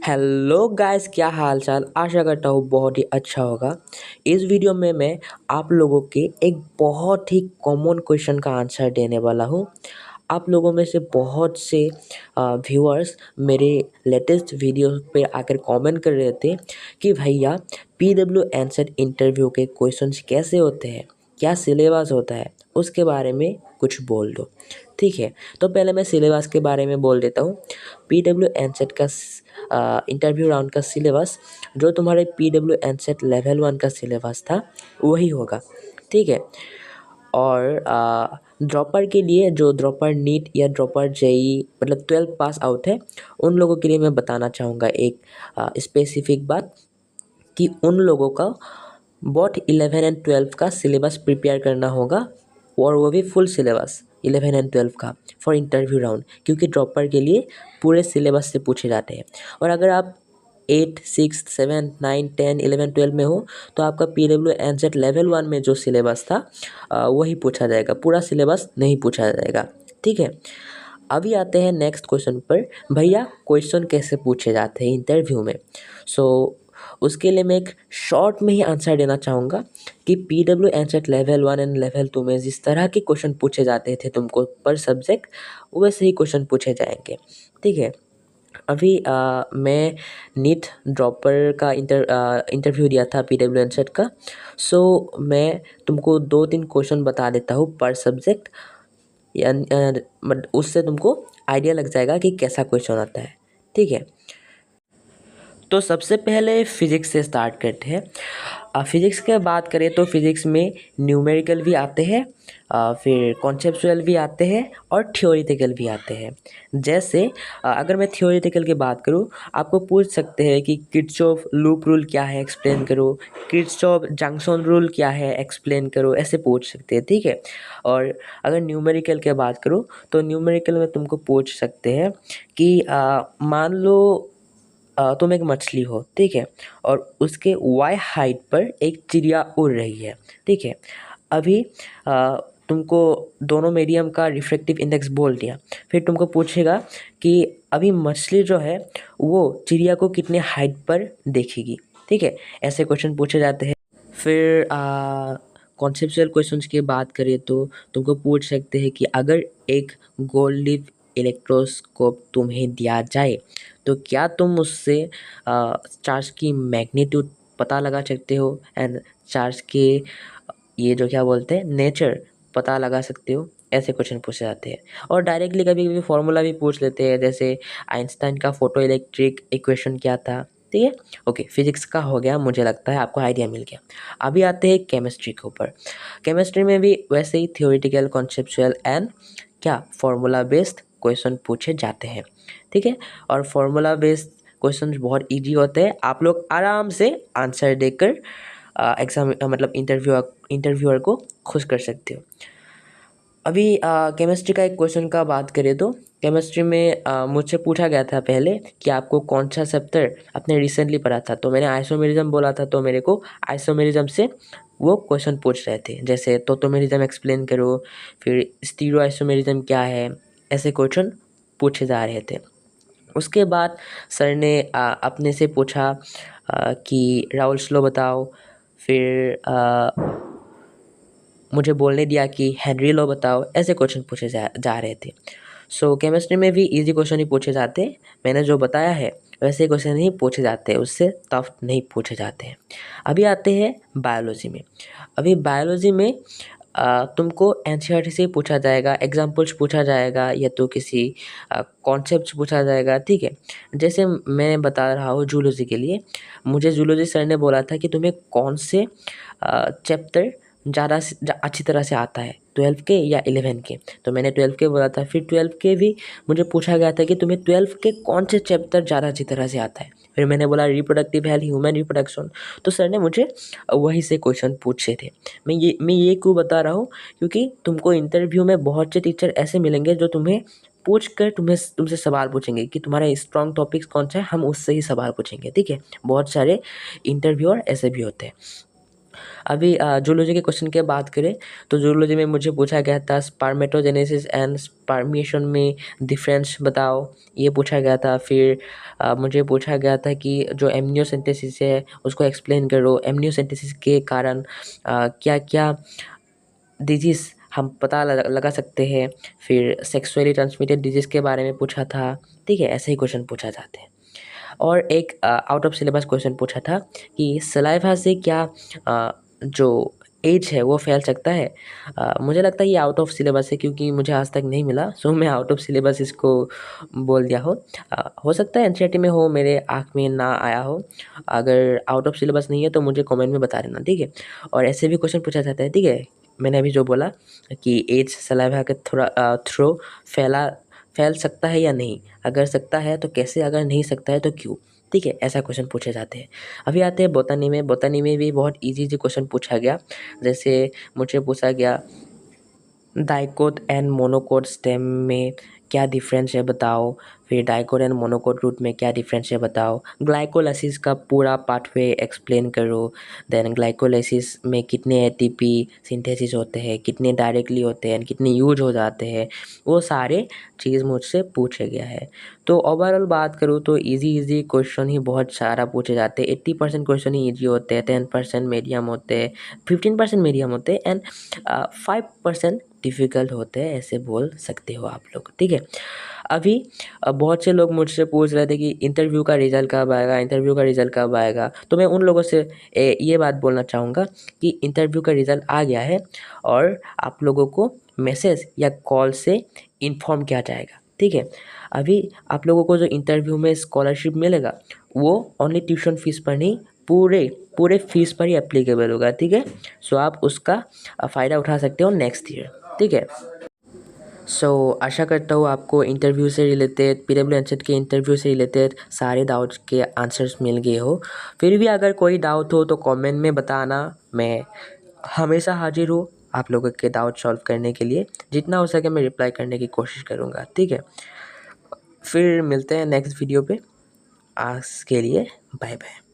Hello guys, क्या हाल चाल। आशा करता हूँ बहुत ही अच्छा होगा। इस वीडियो में मैं आप लोगों के एक बहुत ही कॉमन क्वेश्चन का आंसर देने वाला हूँ। आप लोगों में से बहुत से व्यूअर्स मेरे लेटेस्ट वीडियो पे आकर कमेंट कर रहे थे कि भैया पीडब्ल्यू एंसेट इंटरव्यू के क्वेश्चंस कैसे होते हैं, क्या सिलेबस होता है, उसके बारे में कुछ बोल दो। ठीक है, तो पहले मैं सिलेबस के बारे में बोल देता हूँ। पीडब्ल्यू एंसेट का इंटरव्यू राउंड का सिलेबस जो तुम्हारे पीडब्ल्यू एंसेट लेवल 1 का सिलेबस था वही होगा। ठीक है, और ड्रॉपर के लिए जो ड्रॉपर नीट या ड्रॉपर जेई मतलब 12 पास आउट है उन लोगों के लिए मैं बताना चाहूँगा एक स्पेसिफिक बात कि उन लोगों का बोथ 11 एंड 12 का सिलेबस प्रिपेयर करना होगा, और वो भी फुल सिलेबस 11 एंड 12 का फॉर इंटरव्यू राउंड, क्योंकि ड्रॉपर के लिए पूरे सिलेबस से पूछे जाते हैं। और अगर आप 8, 6, 7, 9, 10, 11, 12 में हो तो आपका पीडब्ल्यू एंसेट लेवल 1 में जो सिलेबस था वही पूछा जाएगा, पूरा सिलेबस नहीं पूछा जाएगा। ठीक है, अभी आते हैं नेक्स्ट क्वेश्चन पर। भैया क्वेश्चन कैसे पूछे जाते हैं इंटरव्यू में। सो उसके लिए मैं एक शॉर्ट में ही आंसर देना चाहूँगा कि पीडब्ल्यू एंसेट लेवल 1 एंड लेवल 2 में जिस तरह के क्वेश्चन पूछे जाते थे तुमको पर सब्जेक्ट, वैसे ही क्वेश्चन पूछे जाएंगे। ठीक है, अभी मैं नीट ड्रॉपर का इंटरव्यू दिया था पीडब्ल्यू एंसेट का। सो मैं तुमको 2-3 क्वेश्चन बता देता हूँ पर सब्जेक्ट, या उससे तुमको आइडिया लग जाएगा कि कैसा क्वेश्चन आता है। ठीक है, तो सबसे पहले फ़िज़िक्स से स्टार्ट करते हैं। फ़िज़िक्स की बात करें तो फ़िज़िक्स में न्यूमेरिकल भी आते हैं, फिर कॉन्सेप्चुअल भी आते हैं और थ्योरेटिकल भी आते हैं। जैसे अगर मैं थ्योरेटिकल की बात करूँ, आपको पूछ सकते हैं कि किर्चॉफ लूप रूल क्या है एक्सप्लेन करो, किर्चॉफ जंक्शन रूल क्या है एक्सप्लेन करो, ऐसे पूछ सकते हैं। ठीक है, और अगर न्यूमेरिकल की बात करूँ तो न्यूमेरिकल में तुमको पूछ सकते हैं कि मान लो तुम एक मछली हो, ठीक है, और उसके वाई हाइट पर एक चिड़िया उड़ रही है। ठीक है, अभी तुमको दोनों मीडियम का रिफ्रैक्टिव इंडेक्स बोल दिया, फिर तुमको पूछेगा कि अभी मछली जो है वो चिड़िया को कितने हाइट पर देखेगी। ठीक है, ऐसे क्वेश्चन पूछे जाते हैं। फिर कॉन्सेप्चुअल क्वेश्चंस की बात करें तो तुमको पूछ सकते हैं कि अगर एक गोल्ड लीफ इलेक्ट्रोस्कोप तुम्हें दिया जाए तो क्या तुम उससे चार्ज की मैग्नीट्यूड पता लगा सकते हो, एंड चार्ज के ये जो क्या बोलते हैं नेचर पता लगा सकते हो। ऐसे क्वेश्चन पूछे जाते हैं। और डायरेक्टली कभी कभी फॉर्मूला भी पूछ लेते हैं, जैसे आइंस्टाइन का फोटो इलेक्ट्रिक इक्वेशन क्या था। ठीक है, ओके, फिजिक्स का हो गया, मुझे लगता है आपको आइडिया मिल गया। अभी आते हैं केमिस्ट्री के ऊपर। केमिस्ट्री में भी वैसे ही थियोरेटिकल, कॉन्सेप्चुअल एंड क्या फॉर्मूला बेस्ड क्वेश्चन पूछे जाते हैं। ठीक है, और फॉर्मूला बेस्ड क्वेश्चन बहुत इजी होते हैं, आप लोग आराम से आंसर देकर एग्जाम मतलब इंटरव्यूअर को खुश कर सकते हो। अभी केमिस्ट्री का एक क्वेश्चन का बात करें तो केमिस्ट्री में मुझसे पूछा गया था पहले कि आपको कौन सा चैप्टर आपने रिसेंटली पढ़ा था, तो मैंने आइसोमेरिज्म बोला था, तो मेरे को आइसोमेरिज्म से वो क्वेश्चन पूछ रहे थे, जैसे टोटोमेरिज्म एक्सप्लेन करो, फिर स्टीरियो आइसोमेरिज्म क्या है, ऐसे क्वेश्चन पूछे जा रहे थे। उसके बाद सर ने अपने से पूछा कि राउल्स लॉ बताओ, फिर मुझे बोलने दिया कि हेनरी लॉ बताओ, ऐसे क्वेश्चन पूछे जा रहे थे। सो केमिस्ट्री में भी इजी क्वेश्चन ही पूछे जाते हैं, मैंने जो बताया है वैसे क्वेश्चन ही पूछे जाते हैं, उससे टफ नहीं पूछे जाते हैं। अभी आते हैं बायोलॉजी में। अभी बायोलॉजी में तुमको एनसीईआरटी से पूछा जाएगा, एग्जाम्पल्स पूछा जाएगा, या तो किसी कॉन्सेप्ट पूछा जाएगा। ठीक है, जैसे मैं बता रहा हूँ जूलॉजी के लिए, मुझे जूलॉजी सर ने बोला था कि तुम्हें कौन से चैप्टर ज़्यादा अच्छी तरह से आता है, 12 के या 11 के, तो मैंने 12 के बोला था। फिर 12 के भी मुझे पूछा गया था कि तुम्हें 12 के कौन से चैप्टर ज़्यादा अच्छी तरह से आता है, फिर मैंने बोला रिप्रोडक्टिव हेल्थ, ह्यूमन रिप्रोडक्शन, तो सर ने मुझे वहीं से क्वेश्चन पूछे थे। मैं ये क्यों बता रहा हूँ, क्योंकि तुमको इंटरव्यू में बहुत से टीचर ऐसे मिलेंगे जो तुम्हें पूछ कर तुमसे सवाल पूछेंगे कि तुम्हारा स्ट्रॉन्ग टॉपिक्स कौन सा है, हम उससे ही सवाल पूछेंगे। ठीक है, बहुत सारे इंटरव्यूअर ऐसे भी होते हैं। अभी जूलॉजी के क्वेश्चन की बात करें तो जूलॉजी में मुझे पूछा गया था स्पर्मेटोजेनेसिस एंड स्पर्मिएशन में डिफरेंस बताओ, ये पूछा गया था। फिर मुझे पूछा गया था कि जो एमनियोसेंटेसिस है उसको एक्सप्लेन करो, एमनियोसेंटेसिस के कारण क्या क्या डिजीज़ हम पता लगा सकते हैं। फिर सेक्सुअली ट्रांसमिटेड डिजीज़ के बारे में पूछा था। ठीक है, ऐसे ही क्वेश्चन पूछा जाते हैं। और एक आउट ऑफ सिलेबस क्वेश्चन पूछा था कि सलाइवा से क्या जो एज है वो फैल सकता है। मुझे लगता है ये आउट ऑफ सिलेबस है क्योंकि मुझे आज तक नहीं मिला, सो मैं आउट ऑफ सिलेबस इसको बोल दिया हो सकता है एनसीईआरटी में हो, मेरे आँख में ना आया हो। अगर आउट ऑफ सिलेबस नहीं है तो मुझे कमेंट में बता देना, ठीक है। और ऐसे भी क्वेश्चन पूछा जाता है, ठीक है। मैंने अभी जो बोला कि एज सलाइवा के थ्रू फैल सकता है या नहीं, अगर सकता है तो कैसे, अगर नहीं सकता है तो क्यों, ठीक है। ऐसा क्वेश्चन पूछे जाते हैं। अभी आते हैं बोटनी में। बोटनी में भी बहुत इजी क्वेश्चन पूछा गया। जैसे मुझे पूछा गया डाइकोट एंड मोनोकोट स्टेम में क्या डिफरेंस है बताओ। फिर डाइकोट एंड मोनोकोट रूट में क्या डिफरेंस है बताओ। ग्लाइकोलाइसिस का पूरा पाथवे एक्सप्लेन करो। देन ग्लाइकोलाइसिस में कितने एटीपी सिंथेसिस होते हैं, कितने डायरेक्टली होते हैं, कितने यूज हो जाते हैं, वो सारे चीज़ मुझसे पूछे गया है। तो ओवरऑल बात करूँ तो इजी क्वेश्चन ही बहुत सारा पूछे जाते हैं। 80% क्वेश्चन ही ईजी होते हैं, 10% मीडियम होते हैं, 15% मीडियम होते हैं एंड 5% डिफ़िकल्ट होते हैं, ऐसे बोल सकते हो आप लोग, ठीक है। अभी बहुत से लोग मुझसे पूछ रहे थे कि इंटरव्यू का रिज़ल्ट कब आएगा, इंटरव्यू का रिज़ल्ट कब आएगा। तो मैं उन लोगों से ये बात बोलना चाहूँगा कि इंटरव्यू का रिज़ल्ट आ गया है और आप लोगों को मैसेज या कॉल से इन्फॉर्म किया जाएगा, ठीक है। अभी आप लोगों को जो इंटरव्यू में स्कॉलरशिप मिलेगा वो ओनली ट्यूशन फ़ीस पर नहीं, पूरे फीस पर ही एप्लीकेबल होगा, ठीक है। सो आप उसका फ़ायदा उठा सकते हो नेक्स्ट ईयर, ठीक है। सो आशा करता हूँ आपको इंटरव्यू से रिलेटेड, PWNCET के इंटरव्यू से रिलेटेड सारे डाउट्स के आंसर्स मिल गए हो। फिर भी अगर कोई डाउट हो तो कमेंट में बताना, मैं हमेशा हाजिर हूँ आप लोगों के डाउट सॉल्व करने के लिए। जितना हो सके मैं रिप्लाई करने की कोशिश करूँगा, ठीक है। फिर मिलते हैं नेक्स्ट वीडियो पे। आज के लिए बाय बाय।